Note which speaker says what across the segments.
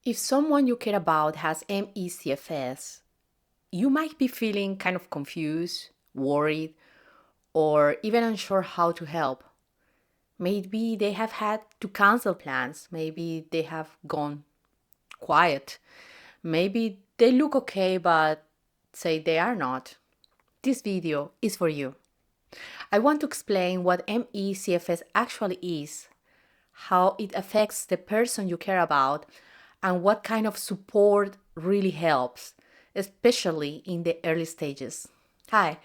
Speaker 1: If someone you care about has MECFS, you might be feeling kind of confused, worried, or even unsure how to help. Maybe they have had to cancel plans. Maybe they have gone quiet. Maybe they look okay but say they are not. This video is for you. I want to explain what MECFS actually is, how it affects the person you care about, and what kind of support really helps, especially in the early stages. Hi,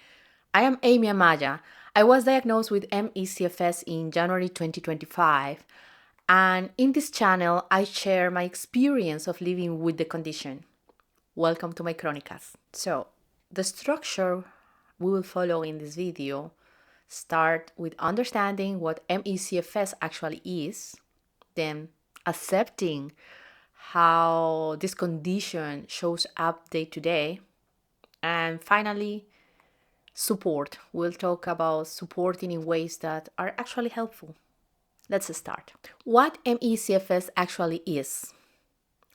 Speaker 1: I am Amy Amaya. I was diagnosed with MECFS in January 2025, and in this channel, I share my experience of living with the condition. Welcome to my Chronicas. So, the structure we will follow in this video start with understanding what MECFS actually is, then accepting how this condition shows up day to day, and finally, support. We'll talk about supporting in ways that are actually helpful. Let's start. What MECFS actually is?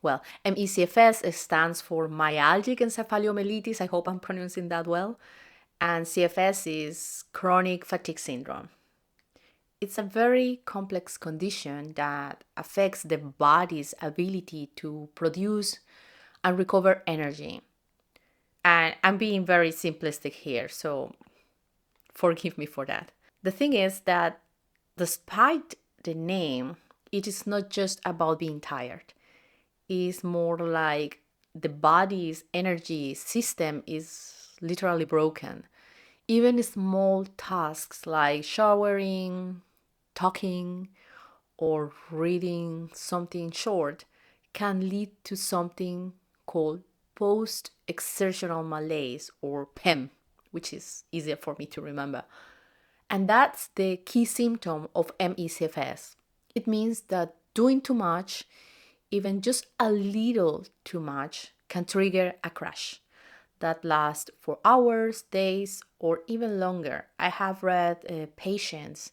Speaker 1: Well, MECFS stands for Myalgic Encephalomyelitis. I hope I'm pronouncing that well. And CFS is chronic fatigue syndrome. It's a very complex condition that affects the body's ability to produce and recover energy. And I'm being very simplistic here, so forgive me for that. The thing is that despite the name, it is not just about being tired. It's more like the body's energy system is literally broken. Even small tasks like showering, talking, or reading something short can lead to something called Post Exertional Malaise, or PEM, which is easier for me to remember. And that's the key symptom of MECFS. It means that doing too much, even just a little too much, can trigger a crash that lasts for hours, days, or even longer. I have read patients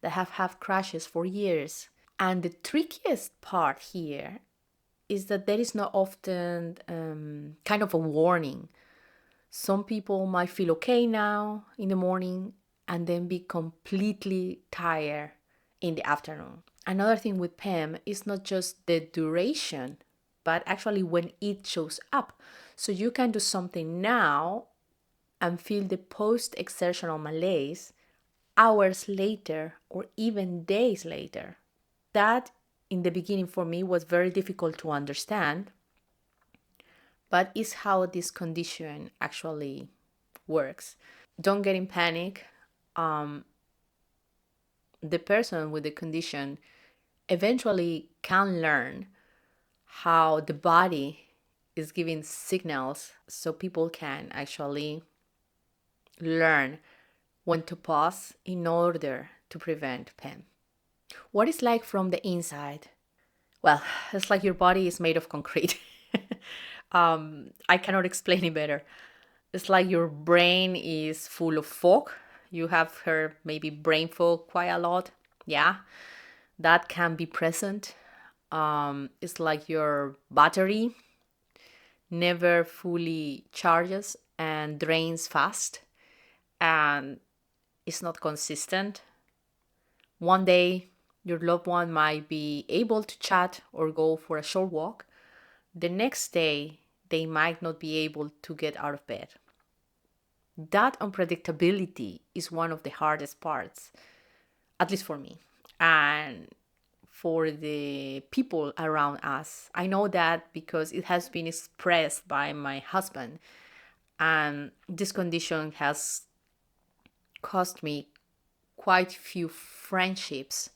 Speaker 1: that have had crashes for years. And the trickiest part here is that there is not often kind of a warning. Some people might feel okay now in the morning and then be completely tired in the afternoon. Another thing with PEM is not just the duration, but actually when it shows up. So you can do something now and feel the post-exertional malaise hours later or even days later. That in the beginning for me was very difficult to understand, but is how this condition actually works. Don't get in panic. The person with the condition eventually can learn how the body is giving signals, so people can actually learn when to pause in order to prevent pain. What is like from the inside? Well, it's like your body is made of concrete. I cannot explain it better. It's like your brain is full of fog. You have heard maybe brain fog quite a lot. Yeah, that can be present. It's like your battery never fully charges and drains fast, and it's not consistent. One day, your loved one might be able to chat or go for a short walk. The next day, they might not be able to get out of bed. That unpredictability is one of the hardest parts, at least for me, and for the people around us. I know that because it has been expressed by my husband, and this condition has cost me quite few friendships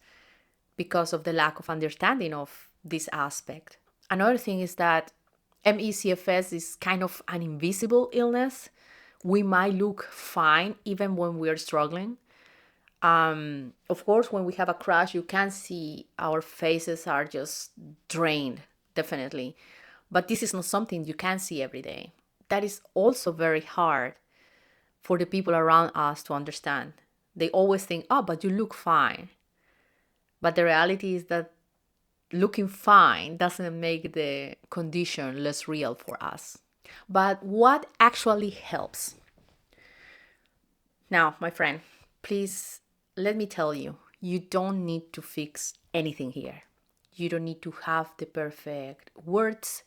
Speaker 1: because of the lack of understanding of this aspect. Another thing is that MECFS is kind of an invisible illness. We might look fine even when we are struggling. Of course, when we have a crash, you can see our faces are just drained, definitely. But this is not something you can see every day. That is also very hard for the people around us to understand. They always think, oh, but you look fine. But the reality is that looking fine doesn't make the condition less real for us. But what actually helps? Now, my friend, please let me tell you, you don't need to fix anything here. You don't need to have the perfect words.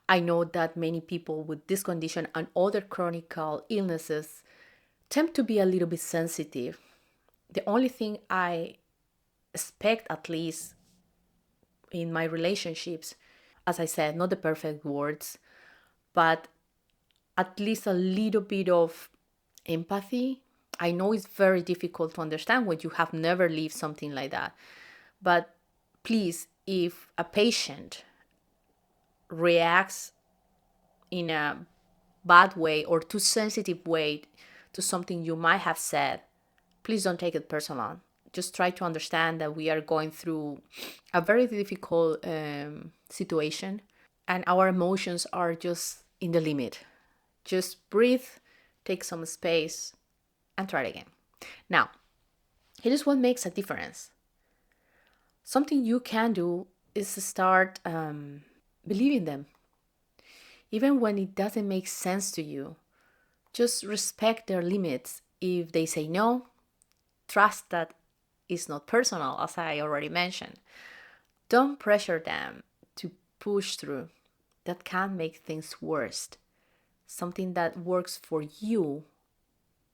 Speaker 1: I know that many people with this condition and other chronic illnesses tend to be a little bit sensitive. The only thing I expect, at least in my relationships, as I said, not the perfect words, but at least a little bit of empathy. I know it's very difficult to understand when you have never lived something like that. But please, if a patient reacts in a bad way or too sensitive way to something you might have said, please don't take it personal. Just try to understand that we are going through a very difficult situation and our emotions are just in the limit. Just breathe, take some space, and try it again. Now, here is what makes a difference. Something you can do is start believing them. Even when it doesn't make sense to you, just respect their limits. If they say no, trust that it's not personal, as I already mentioned. Don't pressure them to push through. That can make things worse. Something that works for you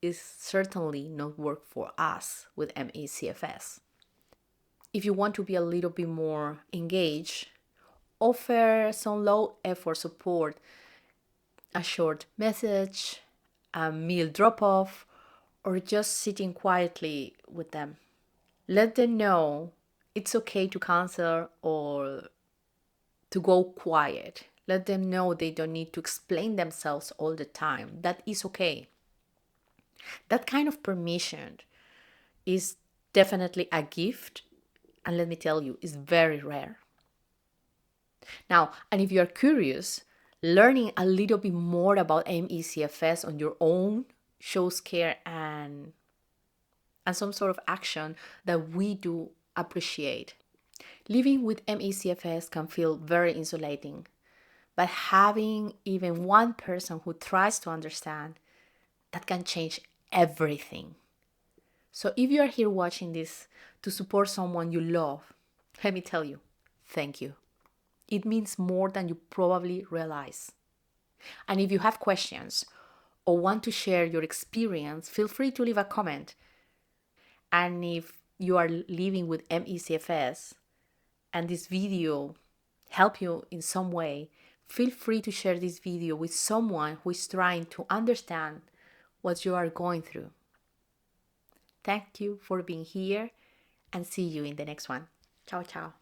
Speaker 1: is certainly not work for us with MECFS. If you want to be a little bit more engaged, offer some low effort support, a short message, a meal drop off, or just sitting quietly with them. Let them know it's okay to cancel or to go quiet. Let them know they don't need to explain themselves all the time. That is okay. That kind of permission is definitely a gift, and let me tell you, it's very rare. Now, and if you're curious, learning a little bit more about MECFS on your own shows care and some sort of action that we do appreciate. Living with MECFS can feel very insulating, but having even one person who tries to understand, that can change everything. So if you are here watching this to support someone you love, let me tell you, thank you. It means more than you probably realize. And if you have questions or want to share your experience, feel free to leave a comment. And if you are living with MECFS and this video help you in some way, feel free to share this video with someone who is trying to understand what you are going through. Thank you for being here and see you in the next one. Ciao, ciao.